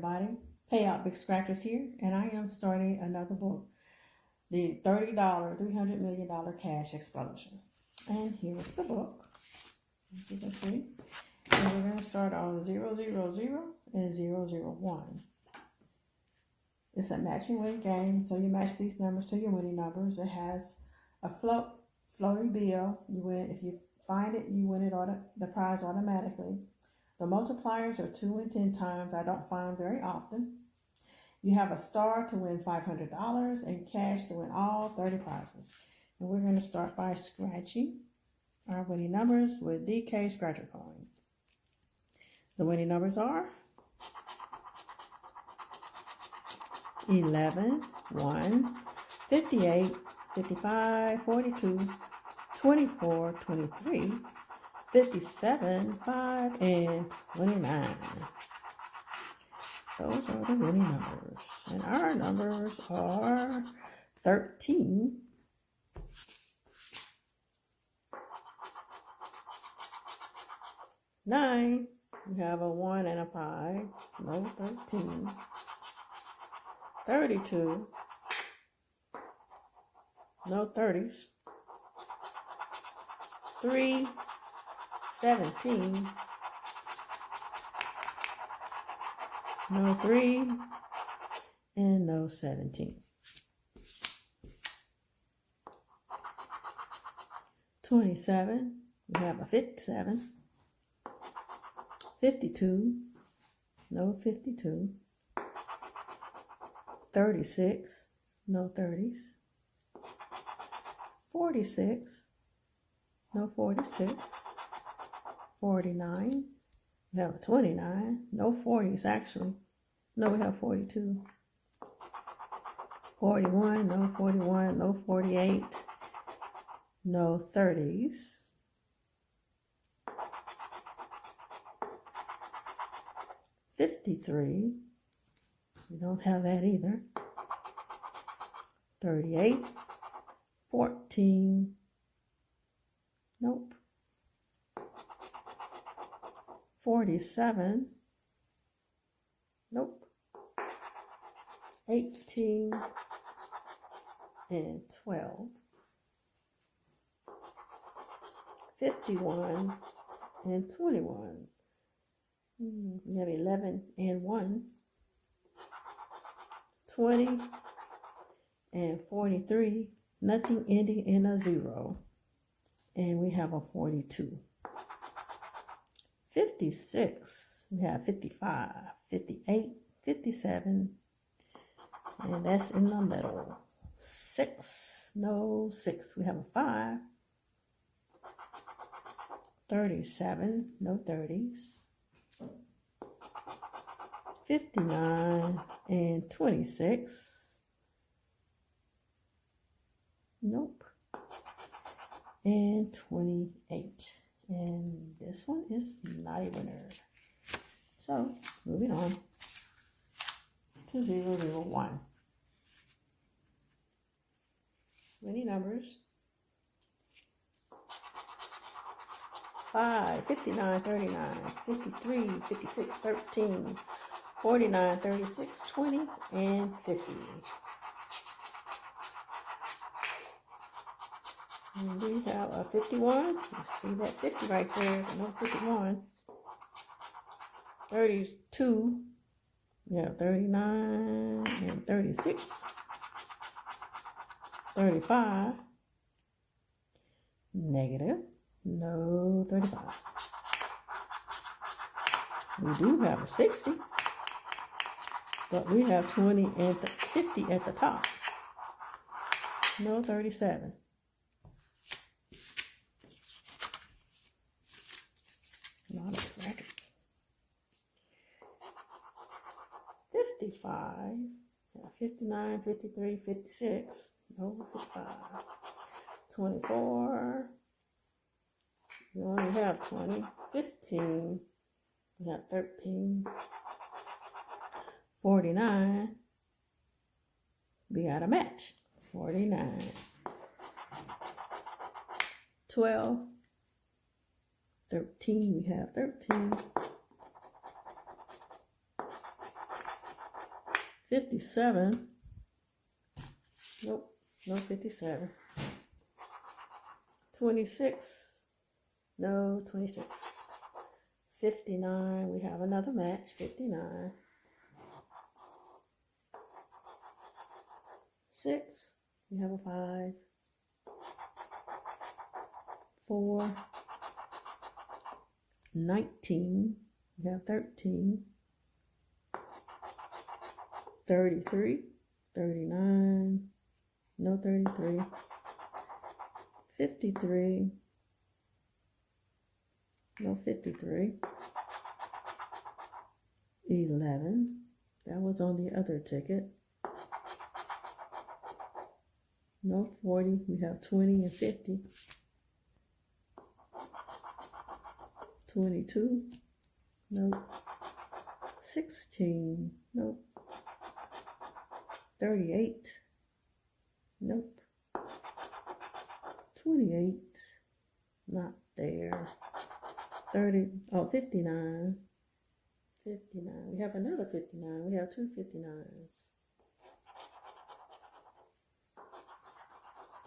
everybody. Payout Big Scratchers here, and I am starting another book, the $30 $300 million Cash Explosion. And here's the book, as you can see. And we're going to start on 000 and 001. It's a matching winning game, so you match these numbers to your winning numbers. It has a floating bill. You win if you find it, you win it the prize automatically. The multipliers are 2 and 10 times. I don't find very often. You have a star to win $500 and cash to win all 30 prizes. And we're going to start by scratching our winning numbers with DK Scratcher Coin. The winning numbers are 11, 1, 58, 55, 42, 24, 23, 57, 5, and 29. Those are the winning numbers. And our numbers are 13, 9. We have a 1 and a 5. No 13. 32. No 30s. 3. 17. No 3. And no 17. 27. We have a 57. 52. No 52. 36. No 30s. 46. No 46. 49. We have a 29. No 40s actually. No, we have 42. 41. No 41. No 48. No 30s. 53. We don't have that either. 38. 14. Nope. 47. Nope. 18 and 12. 51 and 21. We have 11 and 1. 20 and 43. Nothing ending in a 0. And we have a 42. 56. We have 55, 58, 57. And that's in the middle. 6. No 6. We have a 5. 37. No 30s. 59 and 26. Nope. And 28. And this one is not a winner. So, moving on to 001. Winning numbers: 5, 59, 39, 53, 56, 13, 49, 36, 20, and 50. And we have a 51. You see that 50 right there, no 51. 32. We have 39 and 36. 35. Negative. No 35. We do have a 60. But we have 20 and 50 at the top. No 37. Not a scratcher. 55. 59, 53, 56. No 55. 24. We only have 20. 15. We have 13. 49. We got a match. 49. 12. 13. We have 13. 57. Nope, no 57. 26. No 26. 59. We have another match. 59. 6. We have a 5. 4. 19. We have 13. 33. 39. No 33. 53. No 53. 11. That was on the other ticket. No 40. We have 20 and 50. 22. Nope. 16. Nope. 38. Nope. 28. Not there. 59. 59. We have another 59. We have two 59s.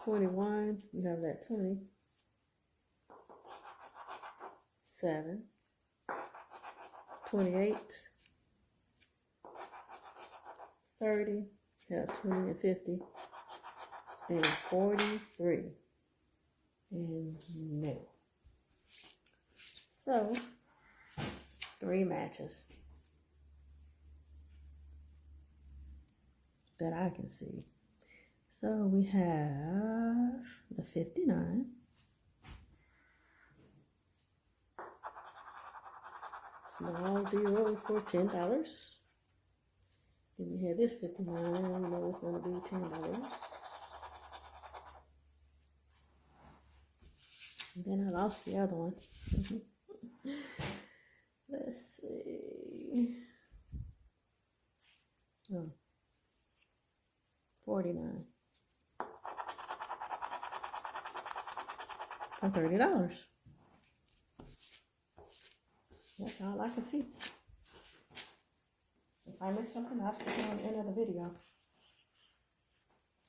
21. We have that 20. 7. 28. 30. We have 20 and 50. And 43. And no. So, 3 matches that I can see. So we have the 59. Small zeros for $10. Then we have this 59. We know it's going to be $10. And then I lost the other one. Let's see. Oh, 49 for $30. That's all I can see. If I missed something, I'll stick it on the end of the video.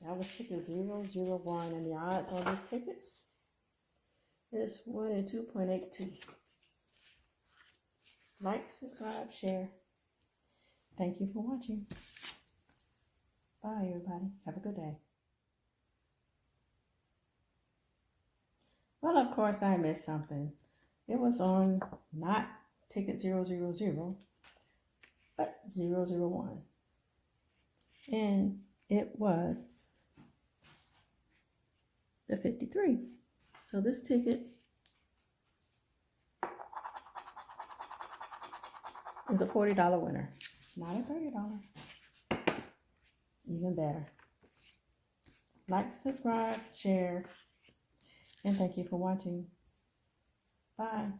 That was ticket 001, and the odds on these tickets is 1 in 2.82. Like, subscribe, share. Thank you for watching. Bye, everybody. Have a good day. Well, of course, I missed something. It was on not ticket 000, but 001. And it was the 53. So this ticket is a $40 winner, not a $30. Even better. Like, subscribe, share, and thank you for watching. Bye.